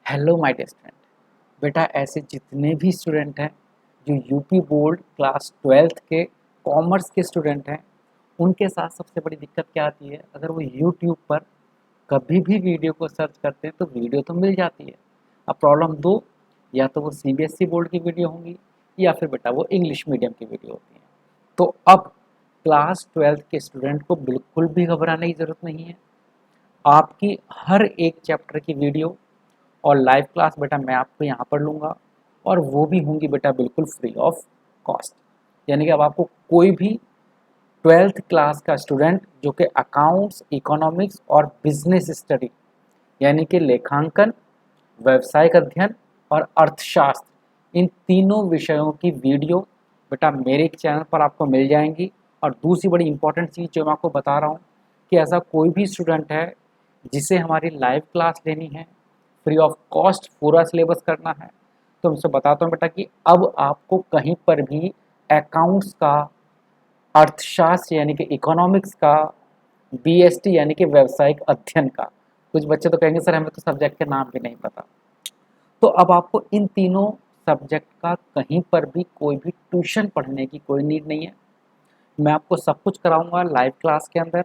Hello my dear student. बेटा ऐसे जितने भी स्टूडेंट हैं जो यूपी बोर्ड क्लास 12th के कॉमर्स के स्टूडेंट हैं, उनके साथ सबसे बड़ी दिक्कत क्या आती है, अगर वो यूट्यूब पर कभी भी वीडियो को सर्च करते हैं तो वीडियो तो मिल जाती है। अब प्रॉब्लम दो, या तो वो सीबीएसई बोर्ड की वीडियो होंगी या फिर बेटा वो इंग्लिश मीडियम की वीडियो होती है। तो अब क्लास 12th के स्टूडेंट को बिल्कुल भी घबराने की ज़रूरत नहीं है। आपकी हर एक चैप्टर की वीडियो और लाइव क्लास बेटा मैं आपको यहाँ पर लूँगा, और वो भी होंगी बेटा बिल्कुल फ्री ऑफ कॉस्ट। यानी कि अब आपको कोई भी 12th क्लास का स्टूडेंट जो कि अकाउंट्स, इकोनॉमिक्स और बिजनेस स्टडी यानी कि लेखांकन, व्यावसायिक अध्ययन और अर्थशास्त्र, इन तीनों विषयों की वीडियो बेटा मेरे चैनल पर आपको मिल जाएंगी। और दूसरी बड़ी इंपॉर्टेंट चीज़ जो मैं आपको बता रहा हूँ कि ऐसा कोई भी स्टूडेंट है जिसे हमारी लाइव क्लास लेनी है, फ्री ऑफ कॉस्ट पूरा सिलेबस करना है, तो मैं बताता हूँ बेटा कि अब आपको कहीं पर भी अकाउंट्स का, अर्थशास्त्र यानी कि इकोनॉमिक्स का, बीएसटी यानी कि व्यावसायिक अध्ययन का, कुछ बच्चे तो कहेंगे सर हमें तो सब्जेक्ट के नाम भी नहीं पता, तो अब आपको इन तीनों सब्जेक्ट का कहीं पर भी कोई भी ट्यूशन पढ़ने की कोई नीड नहीं है। मैं आपको सब कुछ कराऊंगा लाइव क्लास के अंदर।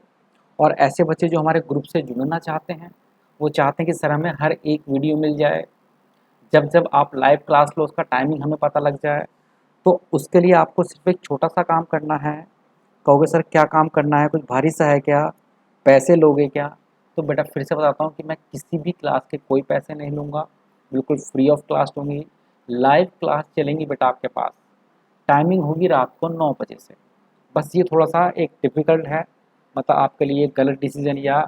और ऐसे बच्चे जो हमारे ग्रुप से जुड़ना चाहते हैं, वो चाहते हैं कि सर हमें हर एक वीडियो मिल जाए, जब जब आप लाइव क्लास लो उसका टाइमिंग हमें पता लग जाए। तो उसके लिए आपको सिर्फ एक छोटा सा काम करना है। कहोगे सर क्या काम करना है, कुछ भारी सा है क्या, पैसे लोगे क्या? तो बेटा फिर से बताता हूँ कि मैं किसी भी क्लास के कोई पैसे नहीं लूँगा, बिल्कुल फ्री ऑफ क्लास होंगी। लाइव क्लास चलेंगी बेटा आपके पास, टाइमिंग होगी रात को 9 बजे से। बस ये थोड़ा सा एक डिफ़िकल्ट है, मतलब आपके लिए गलत डिसीजन या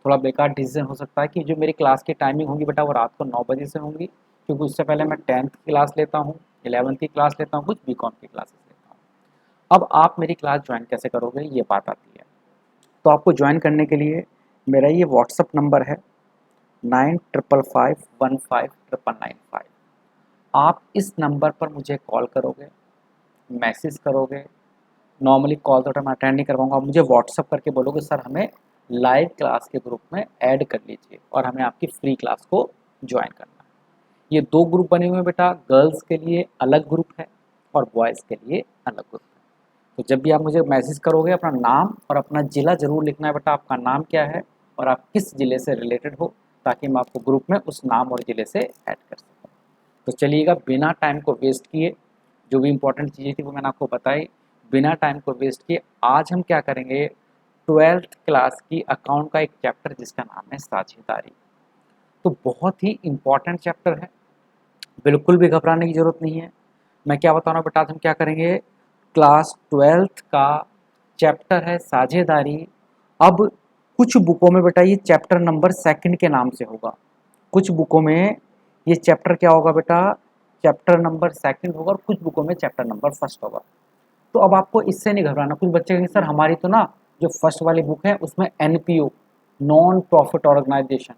थोड़ा बेकार डिसीजन हो सकता है कि जो मेरी क्लास की टाइमिंग होगी बेटा वो रात को 9 बजे से होंगी, क्योंकि उससे पहले मैं 10th की क्लास लेता हूँ, 11th की क्लास लेता हूँ, कुछ बीकॉम की क्लासेस लेता हूँ। अब आप मेरी क्लास ज्वाइन कैसे करोगे ये बात आती है। तो आपको ज्वाइन करने के लिए मेरा ये व्हाट्सअप नंबर है 9555159995। आप इस नंबर पर मुझे कॉल करोगे, मैसेज करोगे। नॉर्मली कॉल तो मैं अटेंड नहीं कर पाऊँगा, आप मुझे व्हाट्सअप करके बोलोगे सर हमें लाइव क्लास के ग्रुप में ऐड कर लीजिए और हमें आपकी फ्री क्लास को ज्वाइन करना है। ये दो ग्रुप बने हुए हैं बेटा, गर्ल्स के लिए अलग ग्रुप है और बॉयज़ के लिए अलग ग्रुप है। तो जब भी आप मुझे मैसेज करोगे अपना नाम और अपना ज़िला ज़रूर लिखना है बेटा, आपका नाम क्या है और आप किस ज़िले से रिलेटेड हो, ताकि मैं आपको ग्रुप में उस नाम और ज़िले से ऐड कर सकूँ। तो चलिएगा बिना टाइम को वेस्ट किए, जो भी इंपॉर्टेंट चीज़ें थी वो मैंने आपको बताई, बिना टाइम को वेस्ट किए आज हम क्या करेंगे, 12th क्लास की अकाउंट का एक चैप्टर जिसका नाम है साझेदारी। तो बहुत ही इम्पॉर्टेंट चैप्टर है, बिल्कुल भी घबराने की ज़रूरत नहीं है। मैं क्या बता रहा हूँ बेटा, आज हम क्या करेंगे, क्लास 12th का चैप्टर है साझेदारी। अब कुछ बुकों में बेटा ये चैप्टर नंबर सेकंड के नाम से होगा, कुछ बुकों में ये चैप्टर क्या होगा बेटा, चैप्टर नंबर सेकंड होगा, और कुछ बुकों में चैप्टर नंबर फर्स्ट होगा। तो अब आपको इससे नहीं घबराना। कुछ बच्चे कहेंगे सर हमारी तो ना जो फर्स्ट वाली बुक है उसमें एनपीओ, नॉन प्रॉफिट ऑर्गेनाइजेशन,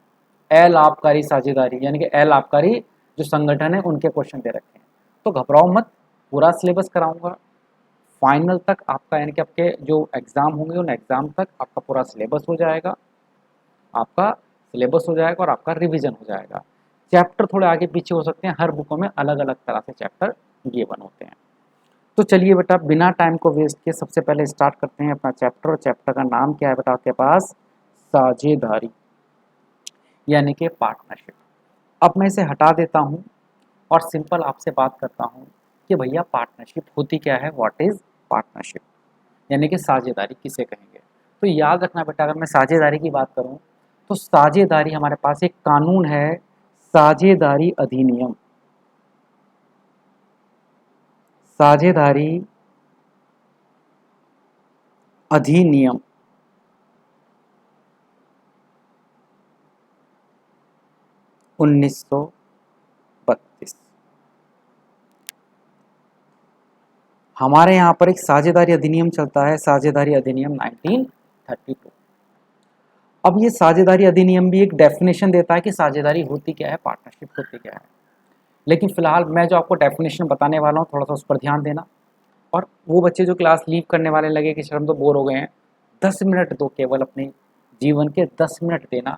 अलाभकारी साझेदारी यानी कि अलाभकारी जो संगठन है उनके क्वेश्चन दे रखे हैं। तो घबराओ मत, पूरा सिलेबस कराऊंगा फाइनल तक आपका, यानी कि आपके जो एग्ज़ाम होंगे उन एग्ज़ाम तक आपका पूरा सिलेबस हो जाएगा, आपका सिलेबस हो जाएगा और आपका रिवीजन हो जाएगा। चैप्टर थोड़े आगे पीछे हो सकते हैं, हर बुकों में अलग अलग तरह से चैप्टर गिवन होते हैं। तो चलिए बेटा बिना टाइम को वेस्ट किए सबसे पहले स्टार्ट करते हैं अपना चैप्टर। और चैप्टर का नाम क्या है बेटा आपके पास, साझेदारी यानी कि पार्टनरशिप। अब मैं इसे हटा देता हूँ और सिंपल आपसे बात करता हूँ कि भैया पार्टनरशिप होती क्या है, व्हाट इज़ पार्टनरशिप, यानी कि साझेदारी किसे कहेंगे। तो याद रखना बेटा, अगर मैं साझेदारी की बात करूँ तो साझेदारी हमारे पास एक कानून है, साझेदारी अधिनियम, साझेदारी अधिनियम 1932। हमारे यहाँ पर एक साझेदारी अधिनियम चलता है, साझेदारी अधिनियम 1932। अब ये साझेदारी अधिनियम भी एक डेफिनेशन देता है कि साझेदारी होती क्या है, पार्टनरशिप होती क्या है। लेकिन फिलहाल मैं जो आपको डेफिनेशन बताने वाला हूँ थोड़ा सा उस पर ध्यान देना। और वो बच्चे जो क्लास लीव करने वाले लगे कि सर हम तो बोर हो गए हैं, 10 मिनट दो, केवल अपने जीवन के 10 मिनट देना।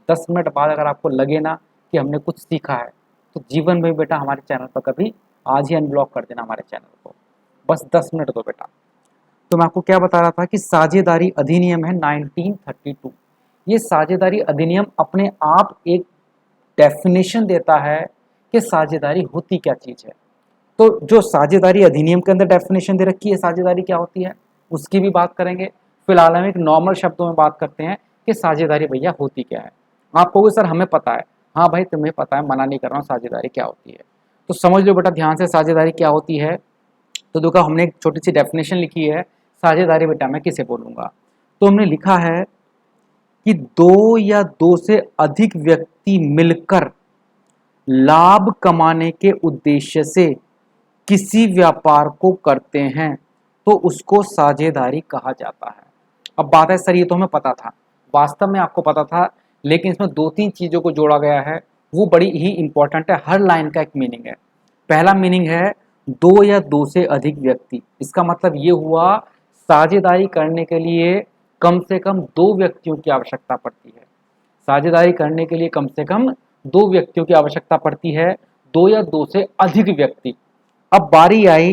10 मिनट बाद अगर आपको लगे ना कि हमने कुछ सीखा है, तो जीवन में बेटा हमारे चैनल पर कभी आज ही अनब्लॉक कर देना हमारे चैनल को, बस 10 मिनट दो बेटा। तो मैं आपको क्या बता रहा था कि साझेदारी अधिनियम है 1932। ये साझेदारी अधिनियम अपने आप एक डेफिनेशन देता है कि साझेदारी होती क्या चीज़ है। तो जो साझेदारी अधिनियम के अंदर डेफिनेशन दे रखी है साझेदारी क्या होती है, उसकी भी बात करेंगे। फिलहाल हम एक नॉर्मल शब्दों में बात करते हैं कि साझेदारी भैया होती क्या है। आप कहोगे सर हमें पता है, हाँ भाई तुम्हें पता है, मना नहीं कर रहा हूँ, साझेदारी क्या होती है। तो समझ लो बेटा ध्यान से साझेदारी क्या होती है। तो देखो हमने एक छोटी सी डेफिनेशन लिखी है, साझेदारी बेटा मैं किसे बोलूँगा। तो हमने लिखा है कि दो या दो से अधिक व्यक्ति मिलकर लाभ कमाने के उद्देश्य से किसी व्यापार को करते हैं तो उसको साझेदारी कहा जाता है। अब बात है सर ये तो हमें पता था, वास्तव में आपको पता था, लेकिन इसमें 2-3 चीज़ों को जोड़ा गया है, वो बड़ी ही इंपॉर्टेंट है। हर लाइन का एक मीनिंग है। पहला मीनिंग है दो या दो से अधिक व्यक्ति। इसका मतलब ये हुआ साझेदारी करने के लिए कम से कम 2 व्यक्तियों की आवश्यकता पड़ती है। साझेदारी करने के लिए कम से कम 2 व्यक्तियों की आवश्यकता पड़ती है, 2 या 2 से अधिक व्यक्ति। अब बारी आई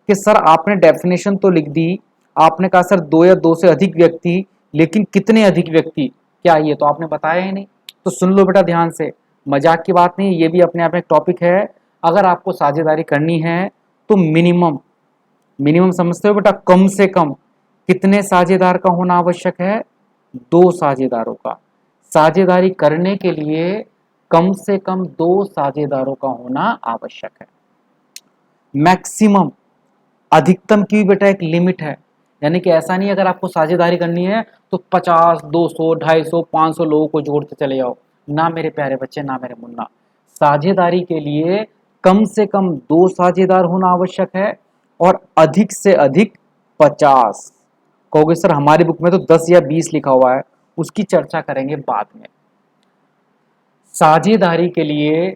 कि सर आपने डेफिनेशन तो लिख दी, आपने कहा सर 2 या 2 से अधिक व्यक्ति, लेकिन कितने अधिक व्यक्ति, क्या ये तो आपने बताया ही नहीं। तो सुन लो बेटा ध्यान से, मजाक की बात नहीं, ये भी अपने आप में एक टॉपिक है। अगर आपको साझेदारी करनी है तो मिनिमम मिनिमम समझते हो बेटा, कम से कम कितने साझेदार का होना आवश्यक है, 2 साझेदारों का। साझेदारी करने के लिए कम से कम 2 साझेदारों का होना आवश्यक है। मैक्सिमम, अधिकतम की भी बेटा एक लिमिट है, यानी कि ऐसा नहीं अगर आपको साझेदारी करनी है तो 50, 200, 250, 500 लोगों को जोड़ते चले जाओ। ना मेरे प्यारे बच्चे, ना मेरे मुन्ना, साझेदारी के लिए कम से कम 2 साझेदार होना आवश्यक है और अधिक से अधिक 50। कहोगे सर हमारी बुक में तो 10 या 20 लिखा हुआ है, उसकी चर्चा करेंगे बाद में। साझेदारी के लिए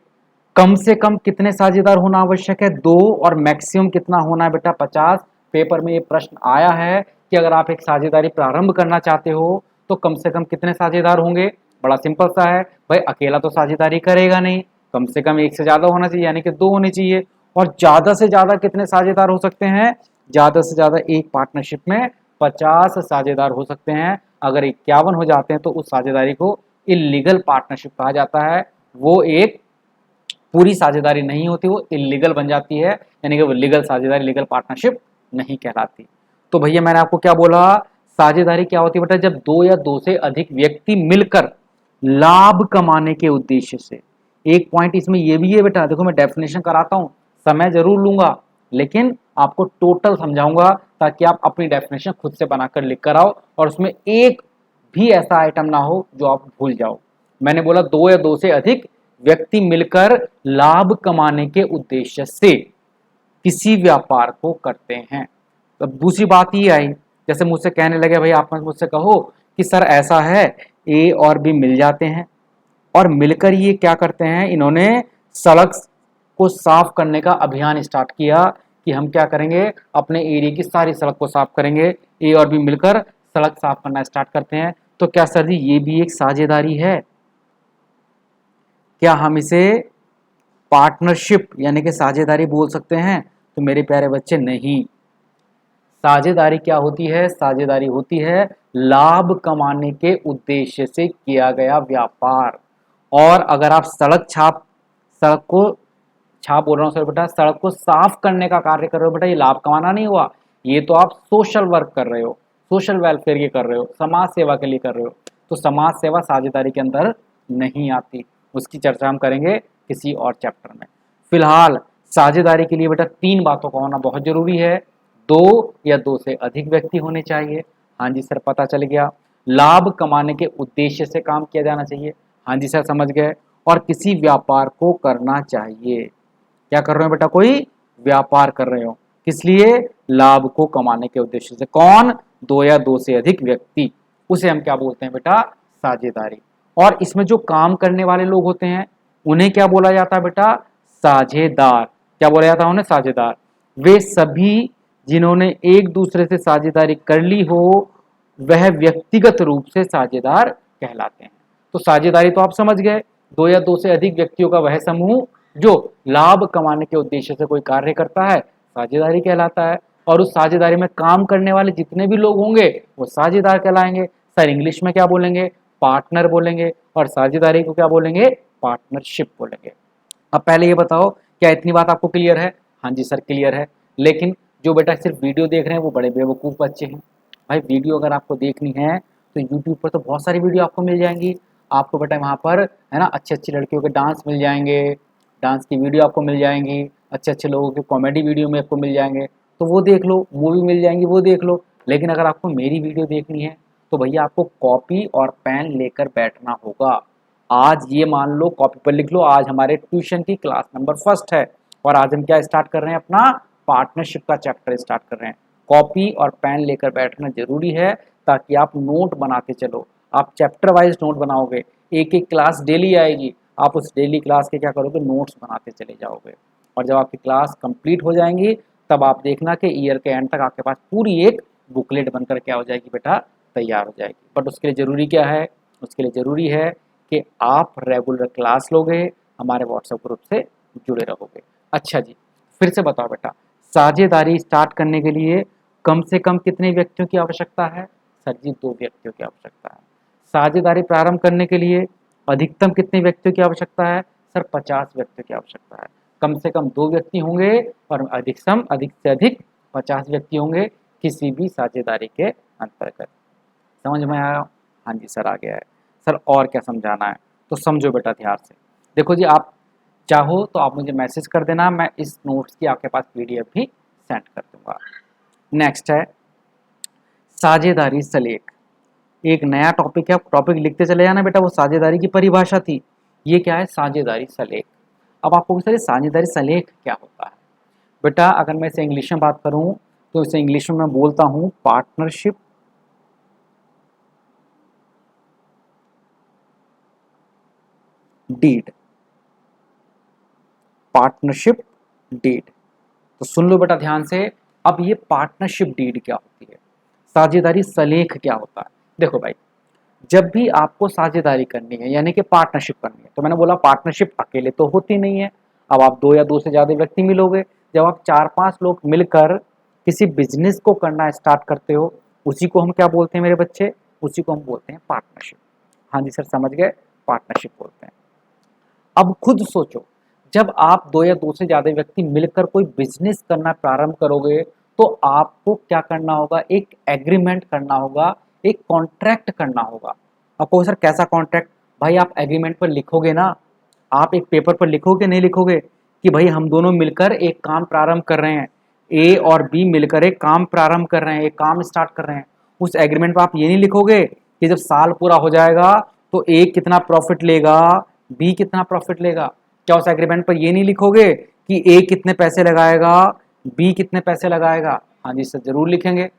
कम से कम कितने साझेदार होना आवश्यक है, 2, और मैक्सिमम कितना होना है बेटा, 50। पेपर में ये प्रश्न आया है कि अगर आप एक साझेदारी प्रारंभ करना चाहते हो तो कम से कम कितने साझेदार होंगे। बड़ा सिंपल सा है भाई, अकेला तो साझेदारी करेगा नहीं, कम से कम 1 से ज़्यादा होना चाहिए, यानी कि 2 होने चाहिए। और ज़्यादा से ज़्यादा कितने साझेदार हो सकते हैं, ज़्यादा से ज़्यादा एक पार्टनरशिप में 50 साझेदार हो सकते हैं। अगर 51 हो जाते हैं तो उस साझेदारी को इल्लीगल पार्टनरशिप कहा जाता है। वो एक पूरी साझेदारी नहीं होती, वो इल्लीगल बन जाती है, यानी कि वो लीगल साझेदारी, लीगल पार्टनरशिप नहीं कहलाती। तो भैया मैंने आपको क्या बोला, साझेदारी क्या होती है बेटा, जब 2 या 2 से अधिक व्यक्ति मिलकर लाभ कमाने के उद्देश्य से। एक पॉइंट इसमें ये भी है बेटा, देखो मैं डेफिनेशन कराता हूं, समय जरूर लूंगा लेकिन आपको टोटल समझाऊंगा ताकि आप अपनी डेफिनेशन खुद से बनाकर लिख कर आओ और उसमें एक भी ऐसा आइटम ना हो जो आप भूल जाओ। मैंने बोला 2 या 2 से अधिक व्यक्ति मिलकर लाभ कमाने के उद्देश्य से किसी व्यापार को करते हैं। तो दूसरी बात ये आई, जैसे मुझसे कहने लगे भाई आप मुझसे कहो कि सर ऐसा है, ए और बी मिल जाते हैं और मिलकर ये क्या करते हैं, इन्होंने सड़क को साफ करने का अभियान स्टार्ट किया कि हम क्या करेंगे, अपने एरिया की सारी सड़क को साफ करेंगे। ए और बी मिलकर सड़क साफ करना स्टार्ट करते हैं। तो क्या सर जी ये भी एक साझेदारी है? क्या हम इसे पार्टनरशिप यानी कि साझेदारी बोल सकते हैं? तो मेरे प्यारे बच्चे नहीं। साझेदारी क्या होती है, साझेदारी होती है लाभ कमाने के उद्देश्य से किया गया व्यापार। और अगर आप सड़क को छाप बोल रहा हूँ सर बेटा, सड़क को साफ करने का कार्य कर रहे हो बेटा, ये लाभ कमाना नहीं हुआ, ये तो आप सोशल वर्क कर रहे हो, सोशल वेलफेयर के कर रहे हो, समाज सेवा के लिए कर रहे हो। तो समाज सेवा साझेदारी के अंदर नहीं आती, उसकी चर्चा हम करेंगे किसी और चैप्टर में। फिलहाल साझेदारी के लिए बेटा 3 बातों का होना बहुत जरूरी है, 2 या 2 से अधिक व्यक्ति होने चाहिए, हाँ जी सर पता चल गया। लाभ कमाने के उद्देश्य से काम किया जाना चाहिए, हाँ जी सर समझ गए। और किसी व्यापार को करना चाहिए। क्या कर रहे हो बेटा, कोई व्यापार कर रहे हो, किस लिए, लाभ को कमाने के उद्देश्य से। कौन, 2 या 2 से अधिक व्यक्ति, उसे हम क्या बोलते हैं बेटा, साझेदारी। और इसमें जो काम करने वाले लोग होते हैं उन्हें क्या बोला जाता है बेटा, साझेदार। क्या बोला जाता है उन्हें, साझेदार। वे सभी जिन्होंने एक दूसरे से साझेदारी कर ली हो वह व्यक्तिगत रूप से साझेदार कहलाते हैं। तो साझेदारी तो आप समझ गए, दो या दो से अधिक व्यक्तियों का वह समूह जो लाभ कमाने के उद्देश्य से कोई कार्य करता है साझेदारी कहलाता है। और उस साझेदारी में काम करने वाले जितने भी लोग होंगे वो साझेदार कहलाएंगे। सर इंग्लिश में क्या बोलेंगे? पार्टनर बोलेंगे। और साझेदारी को क्या बोलेंगे? पार्टनरशिप बोलेंगे। अब पहले ये बताओ, क्या इतनी बात आपको क्लियर है? हाँ जी सर क्लियर है। लेकिन जो बेटा सिर्फ वीडियो देख रहे हैं वो बड़े बेवकूफ़ बच्चे हैं। भाई वीडियो अगर आपको देखनी है तो यूट्यूब पर तो बहुत सारी वीडियो आपको मिल जाएंगी। आपको बेटा वहाँ पर है ना अच्छे अच्छे लड़कियों के डांस मिल जाएंगे, डांस की वीडियो आपको मिल जाएंगी, अच्छे अच्छे लोगों के कॉमेडी वीडियो में आपको मिल जाएंगे, तो वो देख लो। मूवी मिल जाएंगी वो देख लो। लेकिन अगर आपको मेरी वीडियो देखनी है तो भैया आपको कॉपी और पेन लेकर बैठना होगा। आज ये मान लो, कॉपी पर लिख लो, आज हमारे ट्यूशन की क्लास नंबर फर्स्ट है और आज हम क्या स्टार्ट कर रहे हैं? अपना पार्टनरशिप का चैप्टर स्टार्ट कर रहे हैं। कॉपी और पेन लेकर बैठना जरूरी है ताकि आप नोट बनाते चलो। आप चैप्टर वाइज नोट बनाओगे, एक एक क्लास डेली आएगी, आप उस डेली क्लास के क्या करोगे? नोट्स बनाते चले जाओगे। और जब आपकी क्लास कंप्लीट हो जाएंगी तब आप देखना कि ईयर के एंड तक आपके पास पूरी एक बुकलेट बनकर क्या हो जाएगी बेटा? तैयार हो जाएगी। बट उसके लिए ज़रूरी क्या है? उसके लिए ज़रूरी है कि आप रेगुलर क्लास लोगे, हमारे व्हाट्सएप ग्रुप से जुड़े रहोगे। अच्छा जी, फिर से बताओ बेटा, साझेदारी स्टार्ट करने के लिए कम से कम कितने व्यक्तियों की आवश्यकता है? सर जी 2 व्यक्तियों की आवश्यकता है। साझेदारी प्रारंभ करने के लिए अधिकतम कितने व्यक्तियों की आवश्यकता है? सर 50 व्यक्तियों की आवश्यकता है। कम से कम 2 व्यक्ति होंगे और अधिकतम अधिक से अधिक 50 व्यक्ति होंगे किसी भी साझेदारी के अंतर्गत। समझ में आया? हाँ जी सर आ गया है। सर और क्या समझाना है? तो समझो बेटा ध्यान से। देखो जी, आप चाहो तो आप मुझे मैसेज कर देना, मैं इस नोट्स की आपके पास पीडीएफ भी सेंड कर दूंगा। नेक्स्ट है साझेदारी सलेख। एक नया टॉपिक है, टॉपिक लिखते चले जाना बेटा। वो साझेदारी की परिभाषा थी। ये क्या है? साझेदारी सलेख। अब आपको पूछा है साझेदारी सलेख क्या होता है? बेटा अगर मैं इसे इंग्लिश में बात करूं तो इसे इंग्लिश में मैं बोलता हूं पार्टनरशिप डीड। Partnership deed. तो सुन लो बेटा ध्यान से। अब ये पार्टनरशिप डीड क्या होती है? साझेदारी सलेख क्या होता है? देखो भाई, जब भी आपको साझेदारी करनी है यानी कि पार्टनरशिप करनी है, तो मैंने बोला पार्टनरशिप अकेले तो होती नहीं है। अब आप 2 या 2 से ज़्यादा व्यक्ति मिलोगे। जब आप 4-5 लोग मिलकर किसी बिजनेस को करना स्टार्ट करते हो, उसी को हम क्या बोलते हैं मेरे बच्चे? उसी को हम बोलते हैं पार्टनरशिप। हाँ जी सर समझ गए, पार्टनरशिप बोलते हैं। अब खुद सोचो, जब आप 2 या 2 से ज़्यादा व्यक्ति मिलकर कोई बिजनेस करना प्रारंभ करोगे तो आपको क्या करना होगा? एक एग्रीमेंट करना होगा, एक कॉन्ट्रैक्ट करना होगा। आपको सर कैसा कॉन्ट्रैक्ट? भाई आप एग्रीमेंट पर लिखोगे ना, आप एक पेपर पर लिखोगे नहीं लिखोगे कि भाई हम दोनों मिलकर एक काम प्रारंभ कर रहे हैं, ए और बी मिलकर एक काम प्रारंभ कर रहे हैं, एक काम स्टार्ट कर रहे हैं। उस एग्रीमेंट पर आप ये नहीं लिखोगे कि जब साल पूरा हो जाएगा तो ए कितना प्रॉफिट लेगा, बी कितना प्रॉफिट लेगा। क्या उस एग्रीमेंट पर ये नहीं लिखोगे कि ए कितने पैसे लगाएगा, बी कितने पैसे लगाएगा? हाँ जी सर जरूर लिखेंगे।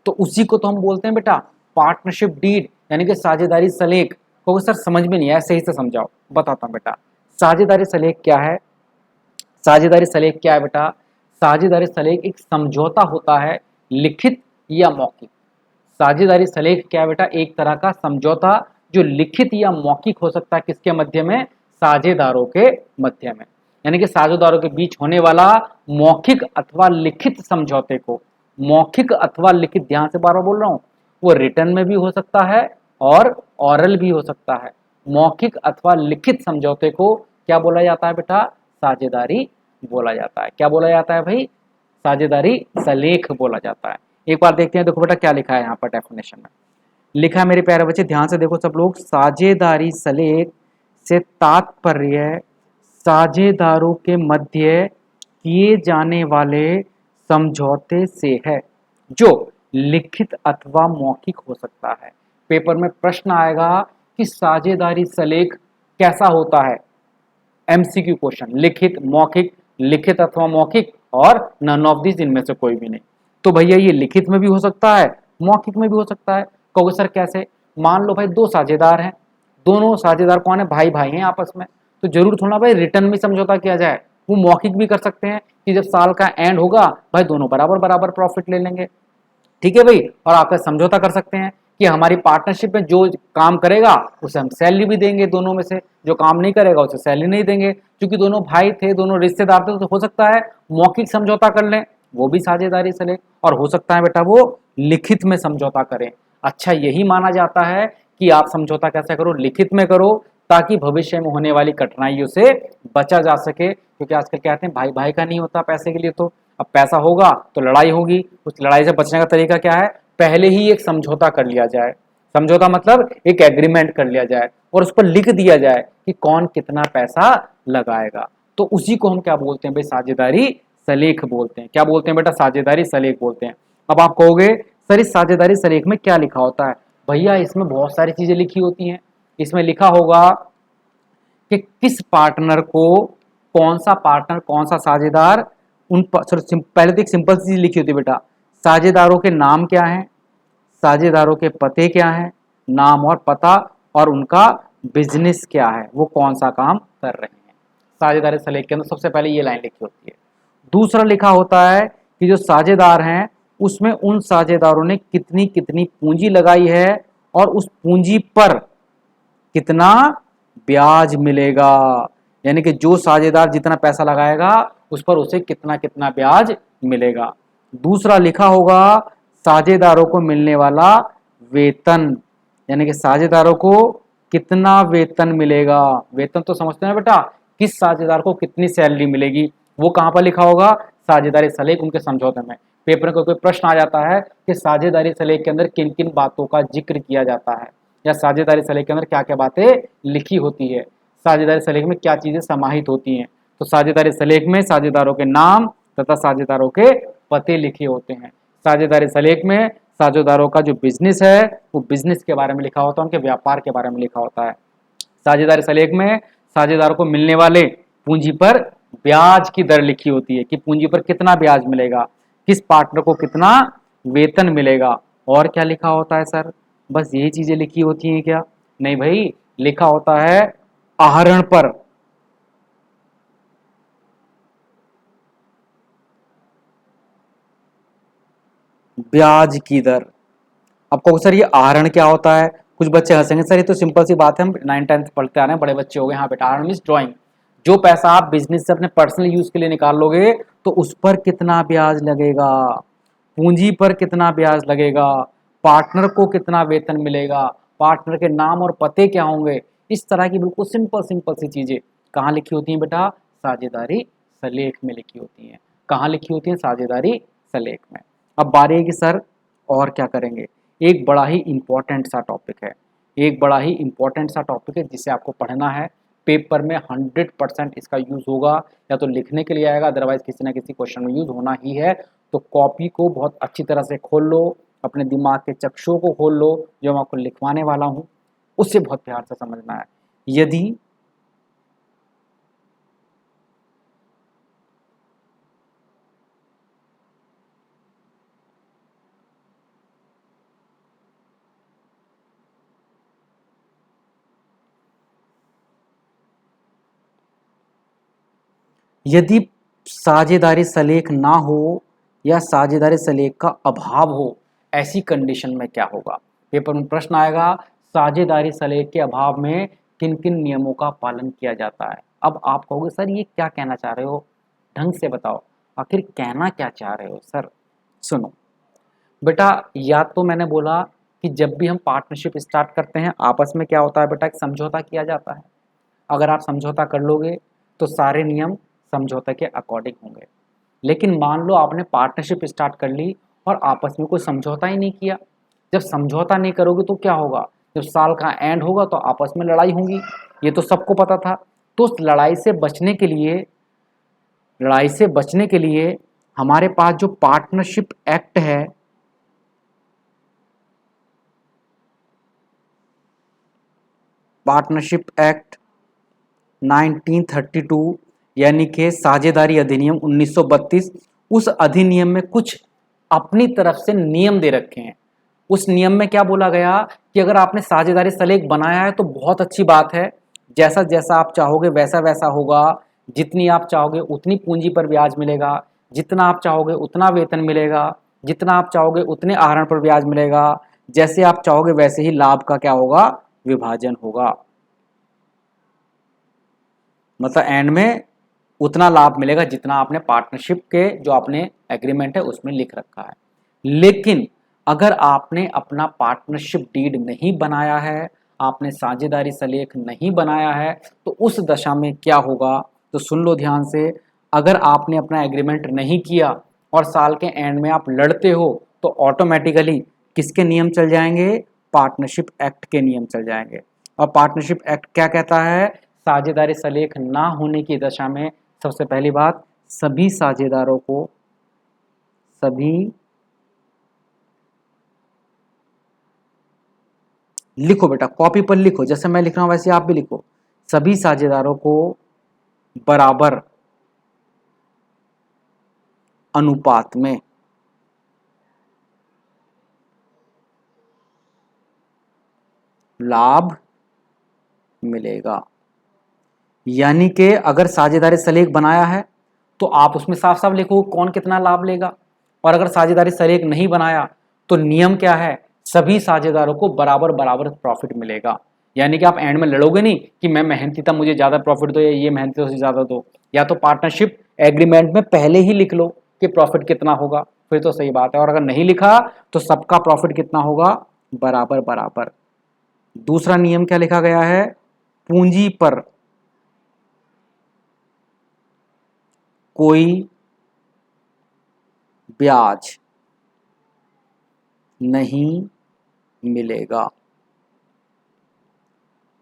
तो उसी को तो हम बोलते हैं बेटा पार्टनरशिप डीड यानी कि साझेदारी सलेख। तो सर समझ में नहीं आया, सही से समझाओ। बताता हूँ बेटा, साझेदारी सलेख क्या है? साझेदारी सलेख क्या है बेटा? साझेदारी सलेख एक समझौता होता है, लिखित या मौखिक। साझेदारी सलेख क्या है बेटा? एक तरह का समझौता जो लिखित या मौखिक हो सकता है। किसके मध्य में? साझेदारों के मध्य में। यानी कि साझेदारों के बीच होने वाला मौखिक अथवा लिखित समझौते को, मौखिक अथवा लिखित, ध्यान से बार बार बोल रहा हूं, वो रिटर्न में भी हो सकता है और ऑरल भी हो सकता है। मौखिक अथवा लिखित समझौते को क्या बोला जाता है बेटा? साझेदारी बोला जाता है। क्या बोला जाता है भाई? साझेदारी सलेख बोला जाता है। एक बार देखते हैं, देखो बेटा क्या लिखा है यहाँ पर डेफिनेशन में। लिखा है मेरे प्यारे बच्चे, ध्यान से देखो सब लोग। साझेदारी सलेख से तात्पर्य साझेदारों के मध्य किए जाने वाले समझौते से है, जो लिखित अथवा मौखिक हो सकता है। पेपर में प्रश्न आएगा कि साझेदारी सलेख कैसा होता है? एमसीक्यू क्वेश्चन, लिखित, मौखिक, लिखित अथवा मौखिक और नन ऑफ दिस, इनमें से कोई भी नहीं। तो भैया ये लिखित में भी हो सकता है, मौखिक में भी हो सकता है। कहोगे सर कैसे? मान लो भाई 2 साझेदार हैं, दोनों साझेदार कौन है? भाई भाई हैं आपस में। तो जरूर थोड़ा भाई रिटर्न में समझौता किया जाए। वो मौखिक भी कर सकते हैं कि जब साल का एंड होगा भाई दोनों बराबर बराबर प्रॉफिट ले लेंगे, ठीक है भाई। और आपका समझौता कर सकते हैं कि हमारी पार्टनरशिप में जो काम करेगा उसे हम सैलरी भी देंगे, दोनों में से जो काम नहीं करेगा उसे सैलरी नहीं देंगे। क्योंकि दोनों भाई थे, दोनों रिश्तेदार थे, तो हो सकता है मौखिक समझौता कर लें, वो भी साझेदारी से ले, और हो सकता है बेटा वो लिखित में समझौता करें। अच्छा, यही माना जाता है कि आप समझौता कैसे करो, लिखित में करो, ताकि भविष्य में होने वाली कठिनाइयों से बचा जा सके। क्योंकि आजकल कहते हैं भाई भाई का नहीं होता पैसे के लिए, तो अब पैसा होगा तो लड़ाई होगी, उस लड़ाई से बचने का तरीका क्या है, पहले ही एक समझौता कर लिया जाए। समझौता मतलब एक एग्रीमेंट कर लिया जाए और उस पर लिख दिया जाए कि कौन कितना पैसा लगाएगा। तो उसी को हम क्या बोलते हैं भाई, साझेदारी सलेख बोलते हैं। क्या बोलते हैं बेटा, साझेदारी सलेख बोलते हैं। अब आप कहोगे सर इस साझेदारी सलेख में क्या लिखा होता है? भैया इसमें बहुत सारी चीजें लिखी होती हैं। इसमें लिखा होगा कि किस पार्टनर को कौन सा पार्टनर, कौन सा साझेदार, पहले तो एक सिंपल सी चीज लिखी होती है बेटा, साझेदारों के नाम क्या है, साझेदारों के पते क्या हैं, नाम और पता, और उनका बिजनेस क्या है, वो कौन सा काम कर रहे हैं। साझेदारी सलेख के अंदर सबसे पहले ये लाइन लिखी होती है। दूसरा लिखा होता है कि जो साझेदार हैं उसमें उन साझेदारों ने कितनी कितनी पूंजी लगाई है और उस पूंजी पर कितना ब्याज मिलेगा, यानी कि जो साझेदार जितना पैसा लगाएगा उस पर उसे कितना कितना ब्याज मिलेगा। दूसरा लिखा होगा साझेदारों को मिलने वाला वेतन, यानी कि साझेदारों को कितना वेतन मिलेगा। वेतन तो समझते हैं बेटा, किस साझेदार को कितनी सैलरी मिलेगी, वो कहां पर लिखा होगा, साझेदारी सलेख उनके समझौते में। पेपर में कोई प्रश्न आ जाता है कि साझेदारी सलेख के अंदर किन किन बातों का जिक्र किया जाता है, या साझेदारी सलेख के अंदर क्या क्या बातें लिखी होती है, साझेदारी सलेख में क्या चीजें समाहित होती हैं। तो साझेदारी सलेख में साझेदारों के नाम तथा साझेदारों के पते लिखे होते हैं। साझेदारी सलेख में साझेदारों का जो बिजनेस है वो बिजनेस के बारे में लिखा होता है, उनके व्यापार के बारे में लिखा होता है। साझेदारी सलेख में साझेदारों को मिलने वाले पूंजी पर ब्याज की दर लिखी होती है कि पूंजी पर कितना ब्याज मिलेगा, किस पार्टनर को कितना वेतन मिलेगा। और क्या लिखा होता है सर, बस यही चीजें लिखी होती हैं क्या? नहीं भाई, लिखा होता है आहरण पर ब्याज की दर। अब कहो सर ये आहरण क्या होता है? कुछ बच्चे हंसेंगे, सर ये तो सिंपल सी बात है, हम 9th-10th पढ़ते आ रहे हैं, बड़े बच्चे हो गए। हाँ बेटा, आहरण मीन्स ड्राइंग। जो पैसा आप बिजनेस से अपने पर्सनल यूज के लिए निकाल लोगे तो उस पर कितना ब्याज लगेगा, पूंजी पर कितना ब्याज लगेगा, पार्टनर को कितना वेतन मिलेगा, पार्टनर के नाम और पते क्या होंगे, इस तरह की बिल्कुल सिंपल सिंपल सी चीजें कहाँ लिखी होती हैं बेटा, साझेदारी सलेख में लिखी होती हैं। कहाँ लिखी होती हैं? साझेदारी सलेख में। अब बारी है कि सर और क्या करेंगे। एक बड़ा ही इंपॉर्टेंट सा टॉपिक है, एक बड़ा ही इंपॉर्टेंट सा टॉपिक है जिसे आपको पढ़ना है। पेपर में 100% इसका यूज होगा, या तो लिखने के लिए आएगा, अदरवाइज किसी ना किसी क्वेश्चन में यूज होना ही है। तो कॉपी को बहुत अच्छी तरह से खोल लो, अपने दिमाग के चक्षुओं को खोल लो, जो मैं आपको लिखवाने वाला हूँ उससे बहुत प्यार से समझना है। यदि यदि साझेदारी सलेख ना हो या साझेदारी सलेख का अभाव हो, ऐसी कंडीशन में क्या होगा? पेपर में प्रश्न आएगा, साझेदारी सलेख के अभाव में किन किन नियमों का पालन किया जाता है। अब आप कहोगे सर ये क्या कहना चाह रहे हो, ढंग से बताओ, आखिर कहना क्या चाह रहे हो सर। सुनो बेटा, या तो मैंने बोला कि जब भी हम पार्टनरशिप स्टार्ट करते हैं आपस में क्या होता है बेटा, एक समझौता किया जाता है। अगर आप समझौता कर लोगे तो सारे नियम समझौते के अकॉर्डिंग होंगे। लेकिन मान लो आपने पार्टनरशिप स्टार्ट कर ली और आपस में कोई समझौता ही नहीं किया। जब समझौता नहीं करोगे तो क्या होगा, जब साल का एंड होगा तो आपस में लड़ाई होगी, ये तो सबको पता था। तो उस लड़ाई से बचने के लिए हमारे पास जो पार्टनरशिप एक्ट है, पार्टनरशिप एक्ट 1932 यानी कि साझेदारी अधिनियम 1932, उस अधिनियम में कुछ अपनी तरफ से नियम दे रखे हैं। उस नियम में क्या बोला गया कि अगर आपने साझेदारी सलेख बनाया है तो बहुत अच्छी बात है, जैसा जैसा आप चाहोगे वैसा वैसा होगा, जितनी आप चाहोगे उतनी पूंजी पर ब्याज मिलेगा, जितना आप चाहोगे उतना वेतन मिलेगा, जितना आप चाहोगे उतने आहरण पर ब्याज मिलेगा, जैसे आप चाहोगे वैसे ही लाभ का क्या होगा, विभाजन होगा। मतलब एंड में उतना लाभ मिलेगा जितना आपने पार्टनरशिप के जो आपने एग्रीमेंट है उसमें लिख रखा है। लेकिन अगर आपने अपना पार्टनरशिप डीड नहीं बनाया है, आपने साझेदारी सलेख नहीं बनाया है, तो उस दशा में क्या होगा, तो सुन लो ध्यान से। अगर आपने अपना एग्रीमेंट नहीं किया और साल के एंड में आप लड़ते हो, तो ऑटोमेटिकली किसके नियम चल जाएंगे, पार्टनरशिप एक्ट के नियम चल जाएंगे। और पार्टनरशिप एक्ट क्या कहता है, साझेदारी सलेख ना होने की दशा में सबसे पहली बात, सभी साझेदारों को, सभी लिखो बेटा, कॉपी पर लिखो, जैसे मैं लिख रहा हूं वैसे आप भी लिखो, सभी साझेदारों को बराबर अनुपात में लाभ मिलेगा। यानी कि अगर साझेदारी सलेख बनाया है तो आप उसमें साफ साफ लिखो कौन कितना लाभ लेगा, और अगर साझेदारी सलेख नहीं बनाया तो नियम क्या है, सभी साझेदारों को बराबर बराबर प्रॉफिट मिलेगा। यानी कि आप एंड में लड़ोगे नहीं कि मैं मेहनती था मुझे ज्यादा प्रॉफिट दो या ये मेहनती से ज्यादा दो, या तो पार्टनरशिप एग्रीमेंट में पहले ही लिख लो कि प्रॉफिट कितना होगा, फिर तो सही बात है। और अगर नहीं लिखा तो सबका प्रॉफिट कितना होगा, बराबर बराबर। दूसरा नियम क्या लिखा गया है, पूंजी पर कोई ब्याज नहीं मिलेगा,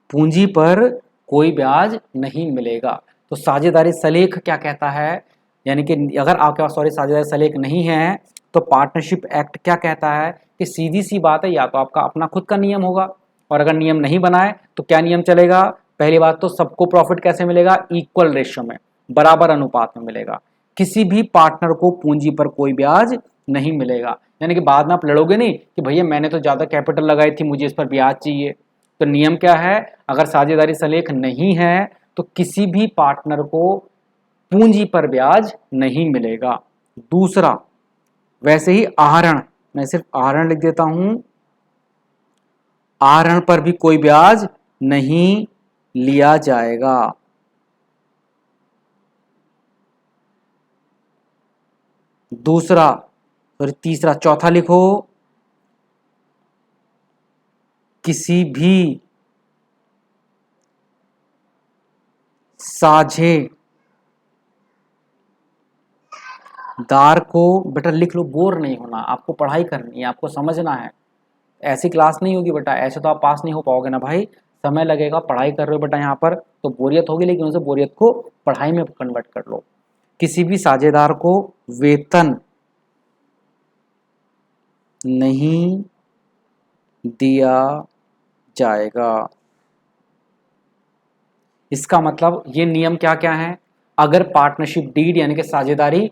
पूंजी पर कोई ब्याज नहीं मिलेगा। तो साझेदारी सलेख क्या कहता है, यानी कि अगर आपके पास सॉरी साझेदारी सलेख नहीं है तो पार्टनरशिप एक्ट क्या कहता है कि सीधी सी बात है, या तो आपका अपना खुद का नियम होगा, और अगर नियम नहीं बनाए तो क्या नियम चलेगा, पहली बात तो सबको प्रॉफिट कैसे मिलेगा, इक्वल रेशियो में, बराबर अनुपात में मिलेगा। किसी भी पार्टनर को पूंजी पर कोई ब्याज नहीं मिलेगा। यानी कि बाद में आप लड़ोगे नहीं कि भैया मैंने तो ज्यादा कैपिटल लगाई थी मुझे इस पर ब्याज चाहिए। तो नियम क्या है, अगर साझेदारी सलेख नहीं है तो किसी भी पार्टनर को पूंजी पर ब्याज नहीं मिलेगा। दूसरा, वैसे ही आहरण, मैं सिर्फ आहरण लिख देता हूं, आहरण पर भी कोई ब्याज नहीं लिया जाएगा। दूसरा, और तीसरा, चौथा लिखो, किसी भी साझेदार को, बेटा लिख लो, बोर नहीं होना, आपको पढ़ाई करनी है, आपको समझना है। ऐसी क्लास नहीं होगी बेटा, ऐसे तो आप पास नहीं हो पाओगे ना भाई, समय लगेगा, पढ़ाई कर रहे हो बेटा यहाँ पर तो बोरियत होगी, लेकिन उसे बोरियत को पढ़ाई में कन्वर्ट कर लो। किसी भी साझेदार को वेतन नहीं दिया जाएगा। इसका मतलब ये नियम क्या क्या है, अगर पार्टनरशिप डीड यानी कि साझेदारी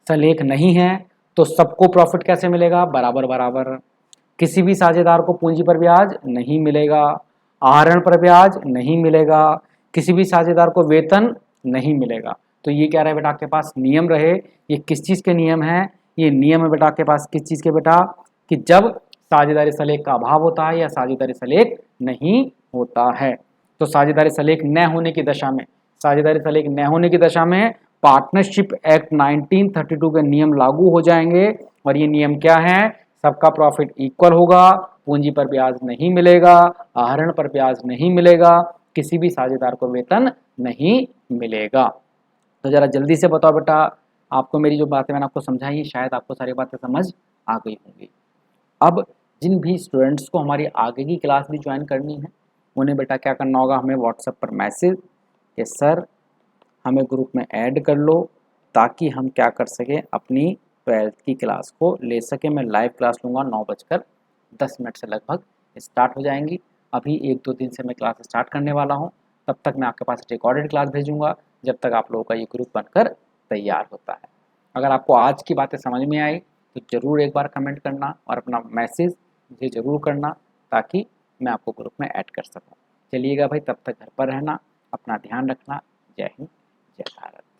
सलेख नहीं है तो सबको प्रॉफिट कैसे मिलेगा, बराबर बराबर। किसी भी साझेदार को पूंजी पर ब्याज नहीं मिलेगा, आहरण पर ब्याज नहीं मिलेगा, किसी भी साझेदार को वेतन नहीं मिलेगा। तो ये क्या रहे बेटा आपके पास नियम रहे, ये किस चीज के नियम है, ये नियम है बेटा आपके पास किस चीज के, बेटा कि जब साझेदारी सलेख का अभाव होता है या साझेदारी सलेख नहीं होता है। तो साझेदारी सलेख न होने की दशा में, साझेदारी सलेख न होने की दशा में पार्टनरशिप एक्ट 1932 के नियम लागू हो जाएंगे। और ये नियम क्या है, सबका प्रॉफिट इक्वल होगा, पूंजी पर ब्याज नहीं मिलेगा, आहरण पर ब्याज नहीं मिलेगा, किसी भी साझेदार को वेतन नहीं मिलेगा। तो जरा जल्दी से बताओ बेटा, आपको मेरी जो बातें मैंने आपको समझाई शायद आपको सारी बातें समझ आ गई होंगी। अब जिन भी स्टूडेंट्स को हमारी आगे की क्लास भी ज्वाइन करनी है उन्हें बेटा क्या करना होगा, हमें व्हाट्सएप पर मैसेज कि सर हमें ग्रुप में ऐड कर लो, ताकि हम क्या कर सकें, अपनी 12th की क्लास को ले सकें। मैं लाइव क्लास लूँगा 9:10 से लगभग स्टार्ट हो जाएंगी। अभी 1-2 दिन से मैं क्लास स्टार्ट करने वाला हूँ, तब तक मैं आपके पास रिकॉर्डेड क्लास भेजूँगा जब तक आप लोगों का ये ग्रुप बनकर तैयार होता है। अगर आपको आज की बातें समझ में आई तो ज़रूर एक बार कमेंट करना और अपना मैसेज मुझे ज़रूर करना, ताकि मैं आपको ग्रुप में ऐड कर सकूँ। चलिएगा भाई, तब तक घर पर रहना, अपना ध्यान रखना। जय हिंद, जय भारत।